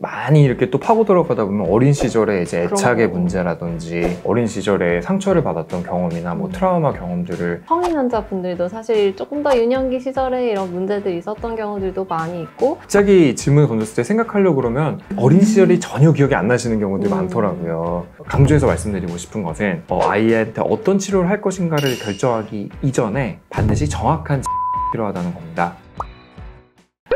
많이 이렇게 또 파고 들어가다 보면 어린 시절에 이제 애착의 문제라든지 어린 시절에 상처를 받았던 경험이나 뭐 트라우마 경험들을 성인 환자분들도 사실 조금 더 유년기 시절에 이런 문제들이 있었던 경우들도 많이 있고 갑자기 질문을 던졌을 때 생각하려고 그러면 어린 시절이 전혀 기억이 안 나시는 경우들이 많더라고요. 강조해서 말씀드리고 싶은 것은 아이한테 어떤 치료를 할 것인가를 결정하기 이전에 반드시 정확한 필요하다는 겁니다.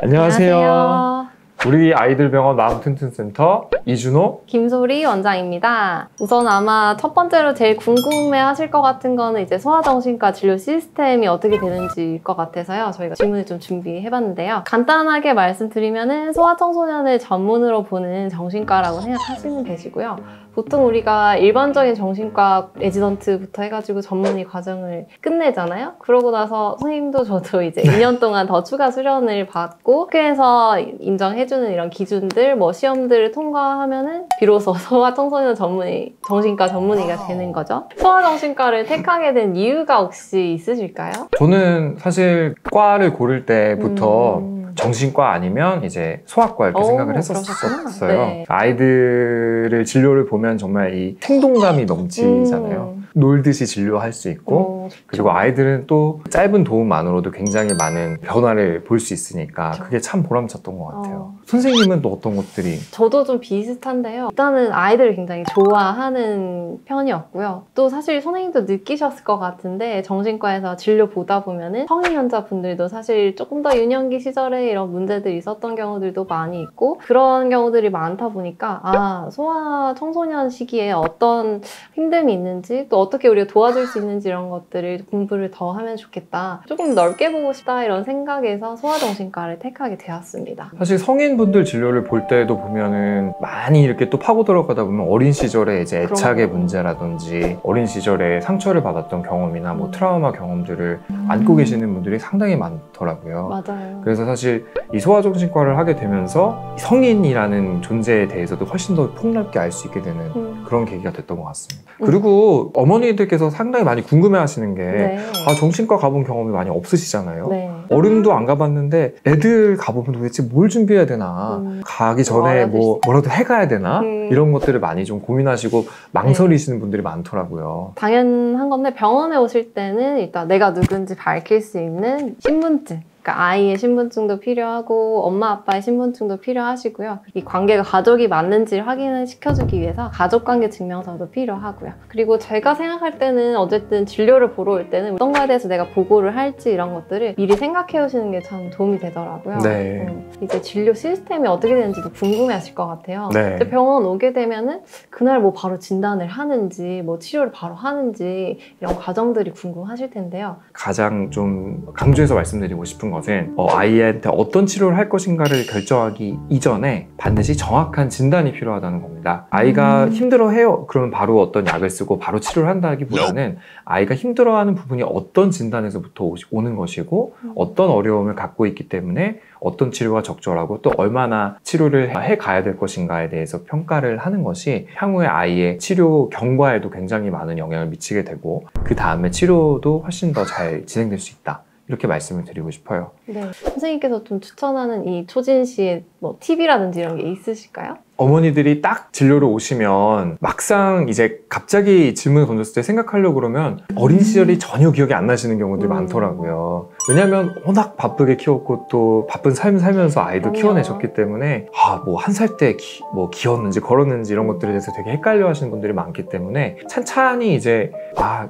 안녕하세요. 우리 아이들 병원 마음튼튼센터 이준호, 김소리 원장입니다. 우선 아마 첫 번째로 제일 궁금해 하실 것 같은 거는 이제 소아정신과 진료 시스템이 어떻게 되는지일 것 같아서요. 저희가 질문을 좀 준비해봤는데요. 간단하게 말씀드리면은 소아청소년을 전문으로 보는 정신과라고 생각하시면 되시고요. 보통 우리가 일반적인 정신과 레지던트부터 해가지고 전문의 과정을 끝내잖아요. 그러고 나서 선생님도 저도 이제 2년 동안 더 추가 수련을 받고 학교에서 인정해주는 이런 기준들, 뭐 시험들을 통과하면은 비로소 소아청소년 전문의, 정신과 전문의가 되는 거죠. 소아정신과를 택하게 된 이유가 혹시 있으실까요? 저는 사실 과를 고를 때부터 정신과 아니면 이제 소아과 이렇게 생각을 했었어요. 네. 아이들을 진료를 보면 정말 이 생동감이 넘치잖아요. 놀듯이 진료할 수 있고 그리고 아이들은 또 짧은 도움만으로도 굉장히 많은 변화를 볼 수 있으니까 그게 참 보람찼던 것 같아요. 선생님은 또 어떤 것들이? 저도 좀 비슷한데요. 일단은 아이들을 굉장히 좋아하는 편이었고요. 또 사실 선생님도 느끼셨을 것 같은데 정신과에서 진료 보다 보면은 성인 환자분들도 사실 조금 더 유년기 시절에 이런 문제들이 있었던 경우들도 많이 있고 그런 경우들이 많다 보니까 소아 청소년 시기에 어떤 힘듦이 있는지 또 어떻게 우리가 도와줄 수 있는지 이런 것들을 공부를 더 하면 좋겠다. 조금 넓게 보고 싶다 이런 생각에서 소아정신과를 택하게 되었습니다. 사실 성인분들 진료를 볼 때도 보면은 많이 이렇게 또 파고 들어가다 보면 어린 시절에 이제 애착의 문제라든지 어린 시절에 상처를 받았던 경험이나 뭐 트라우마 경험들을 안고 계시는 분들이 상당히 많더라고요. 맞아요. 그래서 사실 이 소아정신과를 하게 되면서 성인이라는 존재에 대해서도 훨씬 더 폭넓게 알 수 있게 되는 그런 계기가 됐던 것 같습니다. 그리고 어머니들께서 상당히 많이 궁금해 하시는 게 정신과 가본 경험이 많이 없으시잖아요. 네. 어른도 안 가봤는데 애들 가보면 도대체 뭘 준비해야 되나 가기 전에 뭐라도 해가야 되나 이런 것들을 많이 좀 고민하시고 망설이시는 분들이 많더라고요. 당연한 건데 병원에 오실 때는 일단 내가 누군지 밝힐 수 있는 신분증, 그러니까 아이의 신분증도 필요하고 엄마 아빠의 신분증도 필요하시고요. 이 관계가 가족이 맞는지 확인을 시켜주기 위해서 가족관계 증명서도 필요하고요. 그리고 제가 생각할 때는 어쨌든 진료를 보러 올 때는 어떤 거에 대해서 내가 보고를 할지 이런 것들을 미리 생각해 오시는 게 참 도움이 되더라고요. 네. 이제 진료 시스템이 어떻게 되는지도 궁금해 하실 것 같아요. 네. 병원 오게 되면은 그날 뭐 바로 진단을 하는지 뭐 치료를 바로 하는지 이런 과정들이 궁금하실 텐데요. 가장 좀 강조해서 말씀드리고 싶은 것은 아이한테 어떤 치료를 할 것인가를 결정하기 이전에 반드시 정확한 진단이 필요하다는 겁니다. 아이가 힘들어해요. 그러면 바로 어떤 약을 쓰고 바로 치료를 한다기보다는 아이가 힘들어하는 부분이 어떤 진단에서부터 오는 것이고 어떤 어려움을 갖고 있기 때문에 어떤 치료가 적절하고 또 얼마나 치료를 해가야 될 것인가에 대해서 평가를 하는 것이 향후에 아이의 치료 경과에도 굉장히 많은 영향을 미치게 되고 그 다음에 치료도 훨씬 더 잘 진행될 수 있다. 이렇게 말씀을 드리고 싶어요. 네, 선생님께서 좀 추천하는 이 초진 씨의 뭐 팁이라든지 이런 게 있으실까요? 어머니들이 딱 진료를 오시면 막상 이제 갑자기 질문을 던졌을 때 생각하려고 그러면 어린 시절이 전혀 기억이 안 나시는 경우들이 많더라고요. 왜냐면 워낙 바쁘게 키웠고 또 바쁜 삶을 살면서 아이도 키워내셨기 때문에 뭐 한 살 때 뭐 기었는지 걸었는지 이런 것들에 대해서 되게 헷갈려 하시는 분들이 많기 때문에 찬찬히 이제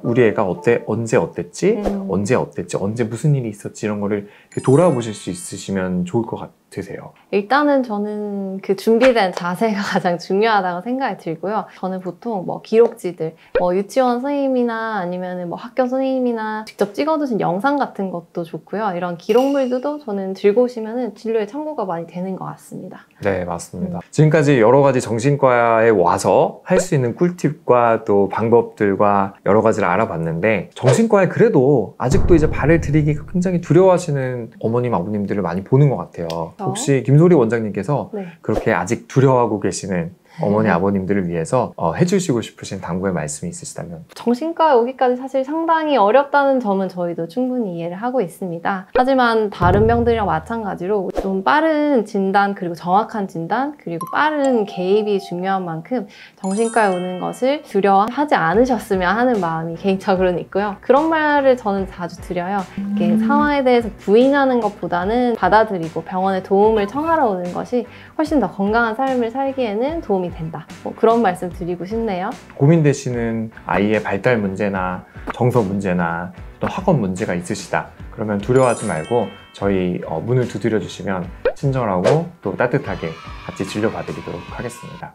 우리 애가 언제 어땠지? 언제 무슨 일이 있었지? 이런 거를 돌아보실 수 있으시면 좋을 것 같으세요. 일단은 저는 그 준비된 자세가 가장 중요하다고 생각이 들고요. 저는 보통 뭐 기록지들, 뭐 유치원 선생님이나 아니면 뭐 학교 선생님이나 직접 찍어두신 영상 같은 것도 좋고요. 이런 기록물들도 저는 들고 오시면 진료에 참고가 많이 되는 것 같습니다. 네, 맞습니다. 지금까지 여러 가지 정신과에 와서 할 수 있는 꿀팁과 또 방법들과 여러 가지를 알아봤는데 정신과에 그래도 아직도 이제 발을 들이기가 굉장히 두려워하시는 어머님, 아버님들을 많이 보는 것 같아요. 혹시 김소리 원장님께서 그렇게 아직 두려워하고 계시는 어머니 아버님들을 위해서 해주시고 싶으신 당부의 말씀이 있으시다면? 정신과에 오기까지 사실 상당히 어렵다는 점은 저희도 충분히 이해를 하고 있습니다. 하지만 다른 병들이랑 마찬가지로 좀 빠른 진단, 그리고 정확한 진단, 그리고 빠른 개입이 중요한 만큼 정신과에 오는 것을 두려워하지 않으셨으면 하는 마음이 개인적으로는 있고요. 그런 말을 저는 자주 드려요. 이렇게 상황에 대해서 부인하는 것보다는 받아들이고 병원에 도움을 청하러 오는 것이 훨씬 더 건강한 삶을 살기에는 도움이 된다. 그런 말씀 드리고 싶네요. 고민되시는 아이의 발달 문제나 정서 문제나 또 학업 문제가 있으시다. 그러면 두려워하지 말고 저희 문을 두드려 주시면 친절하고 또 따뜻하게 같이 진료받으리도록 하겠습니다.